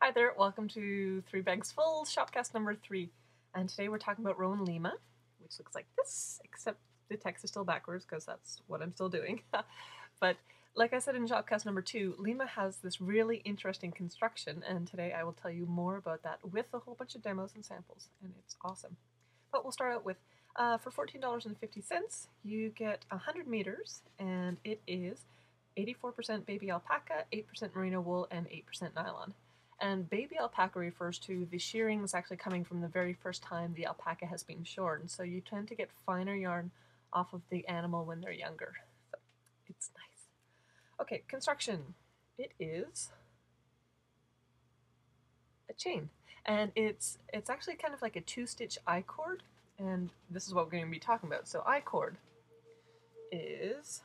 Hi there, welcome to 3 Bags Full, Shopcast number 3. And today we're talking about Rowan Lima, which looks like this, except the text is still backwards because that's what I'm still doing. But like I said in Shopcast number 2, Lima has this really interesting construction, and today I will tell you more about that with a whole bunch of demos and samples, and it's awesome. But we'll start out with, for $14.50, you get 100 meters, and it is 84% baby alpaca, 8% merino wool, and 8% nylon. And baby alpaca refers to the shearings actually coming from the very first time the alpaca has been shorn, so you tend to get finer yarn off of the animal when they're younger. So it's nice. Okay, construction. It is a chain, and it's actually kind of like a 2-stitch I-cord, and this is what we're going to be talking about. So I-cord is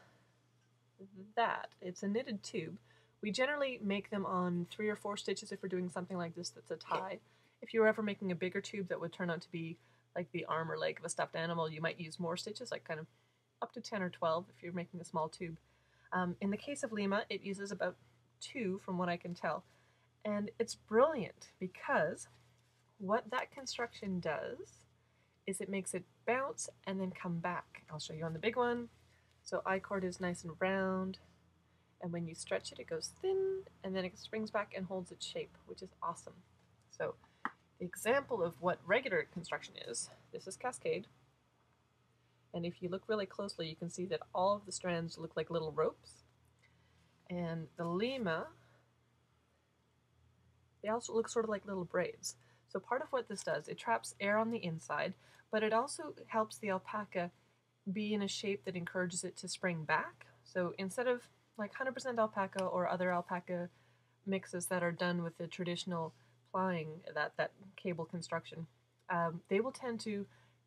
that. It's a knitted tube. We generally make them on 3 or 4 stitches if we're doing something like this that's a tie. If you were ever making a bigger tube that would turn out to be like the arm or leg of a stuffed animal, you might use more stitches, like kind of up to 10 or 12 if you're making a small tube. In the case of Lima, it uses about 2 from what I can tell. And it's brilliant because what that construction does is it makes it bounce and then come back. I'll show you on the big one. So I-cord is nice and round, and when you stretch it, it goes thin, and then it springs back and holds its shape, which is awesome. So the example of what regular construction is, this is cascade, and if you look really closely, you can see that all of the strands look like little ropes, and the Lima, they also look sort of like little braids. So part of what this does, it traps air on the inside, but it also helps the alpaca be in a shape that encourages it to spring back. So instead of like 100% alpaca or other alpaca mixes that are done with the traditional plying, that cable construction, they will tend to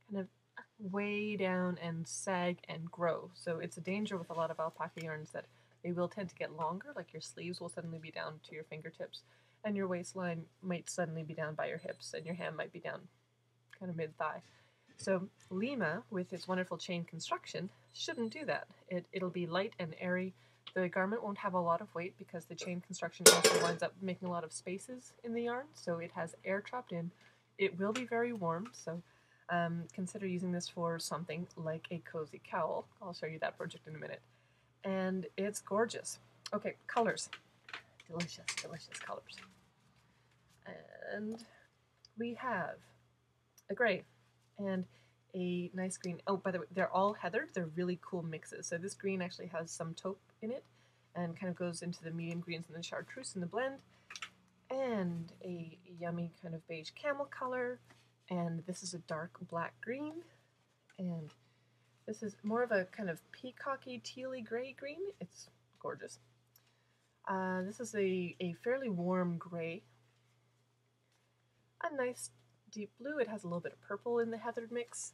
kind of weigh down and sag and grow. So it's a danger with a lot of alpaca yarns that they will tend to get longer, like your sleeves will suddenly be down to your fingertips, and your waistline might suddenly be down by your hips, and your hand might be down kind of mid-thigh. So Lima, with its wonderful chain construction, shouldn't do that. It'll be light and airy. The garment won't have a lot of weight because the chain construction also winds up making a lot of spaces in the yarn, so it has air trapped in. It will be very warm, so consider using this for something like a cozy cowl. I'll show you that project in a minute. And it's gorgeous. Okay, colors. Delicious, delicious colors. And we have a gray and a nice green. Oh, by the way, they're all heathered. They're really cool mixes. So this green actually has some taupe in it and kind of goes into the medium greens and the chartreuse in the blend. And a yummy kind of beige camel color. And this is a dark black green. And this is more of a kind of peacocky, tealy gray green. It's gorgeous. This is a fairly warm gray. A nice deep blue. It has a little bit of purple in the heathered mix.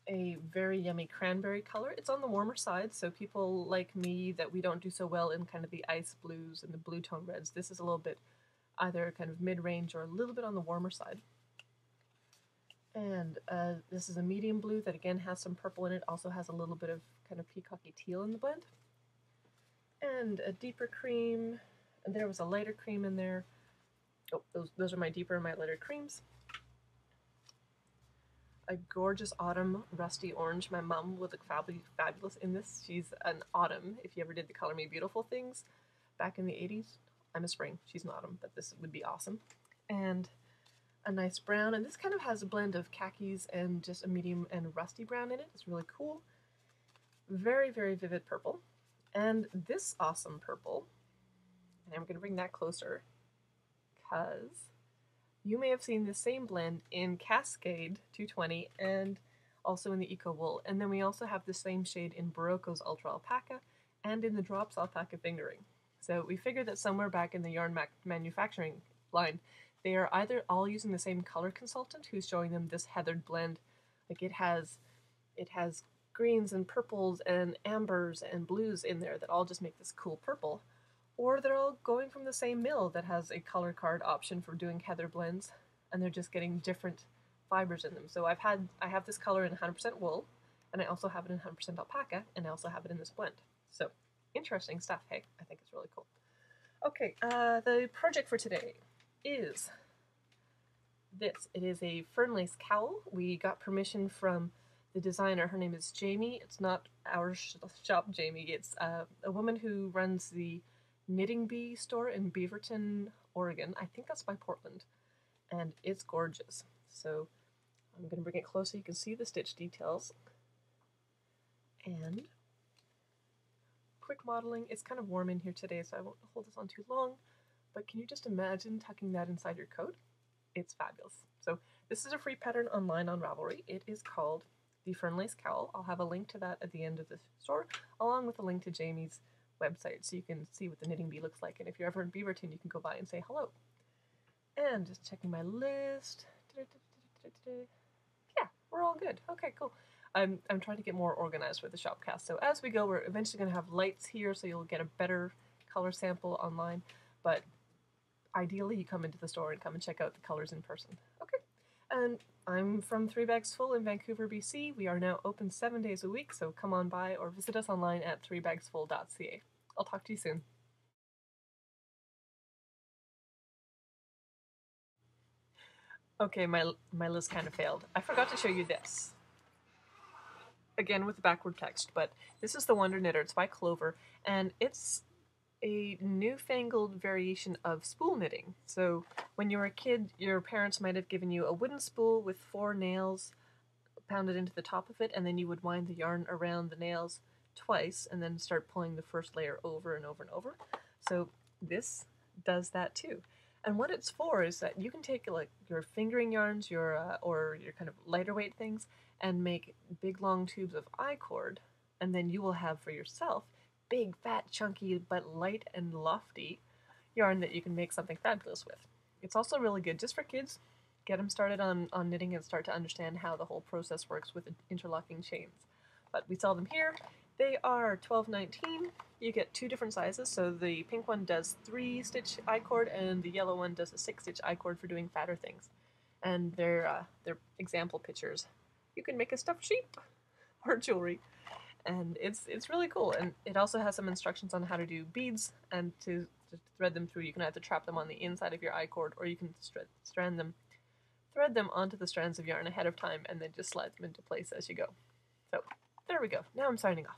A very yummy cranberry color. It's on the warmer side, so people like me that we don't do so well in kind of the ice blues and the blue tone reds, this is a little bit either kind of mid-range or a little bit on the warmer side. And this is a medium blue that again has some purple in it, also has a little bit of kind of peacocky teal in the blend. And a deeper cream, and there was a lighter cream in there. Oh, those are my deeper and my lighter creams. A gorgeous autumn rusty orange. My mom would look fabulous in this. She's an autumn. If you ever did the Color Me Beautiful things back in the 80s, I'm a spring. She's an autumn, but this would be awesome. And a nice brown, and this kind of has a blend of khakis and just a medium and rusty brown in it. It's really cool. Very, very vivid purple. And this awesome purple, and I'm going to bring that closer because you may have seen the same blend in Cascade 220 and also in the Eco Wool. And then we also have the same shade in Barocco's Ultra Alpaca and in the Drops Alpaca Fingering. So we figured that somewhere back in the yarn manufacturing line, they are either all using the same color consultant who's showing them this heathered blend. Like it has greens and purples and ambers and blues in there that all just make this cool purple. Or they're all going from the same mill that has a color card option for doing heather blends, and they're just getting different fibers in them. So I have this color in 100% wool, and I also have it in 100% alpaca, and I also have it in this blend. So interesting stuff, hey? I think it's really cool. Okay, the project for today. is this. It is a fern lace cowl. We got permission from the designer. Her name is Jami. It's not our shop, Jami. It's a woman who runs the Knitting Bee store in Beaverton, Oregon. I think that's by Portland. And it's gorgeous. So I'm going to bring it close so you can see the stitch details. And quick modeling. It's kind of warm in here today, so I won't hold this on too long. But can you just imagine tucking that inside your coat? It's fabulous. So this is a free pattern online on Ravelry. It is called the Fern Lace Cowl. I'll have a link to that at the end of the store, along with a link to Jami's website, so you can see what the knitting bee looks like. And if you're ever in Beaverton, you can go by and say hello. And just checking my list. Yeah, we're all good. Okay, cool. I'm trying to get more organized with the shopcast. So as we go, we're eventually going to have lights here, so you'll get a better color sample online. But ideally, you come into the store and come and check out the colors in person. Okay. And I'm from 3 Bags Full in Vancouver, BC. We are now open 7 days a week, so come on by or visit us online at 3bagsfull.ca. I'll talk to you soon. Okay, my list kind of failed. I forgot to show you this. Again with the backward text, but this is the Wonder Knitter. It's by Clover, and it's a newfangled variation of spool knitting. So when you were a kid, your parents might have given you a wooden spool with 4 nails pounded into the top of it, and then you would wind the yarn around the nails twice and then start pulling the first layer over and over and over. So this does that too. And what it's for is that you can take like your fingering yarns, or your kind of lighter weight things, and make big long tubes of I-cord, and then you will have for yourself big, fat, chunky, but light and lofty yarn that you can make something fabulous with. It's also really good just for kids. Get them started on knitting and start to understand how the whole process works with interlocking chains. But we sell them here. They are $12.19. You get 2 different sizes. So the pink one does 3-stitch I-cord, and the yellow one does a 6-stitch I-cord for doing fatter things. And they're example pictures. You can make a stuffed sheep or jewelry. And it's really cool, and it also has some instructions on how to do beads and to thread them through. You can either trap them on the inside of your I-cord, or you can thread them onto the strands of yarn ahead of time and then just slide them into place as you go. So there we go. Now I'm signing off.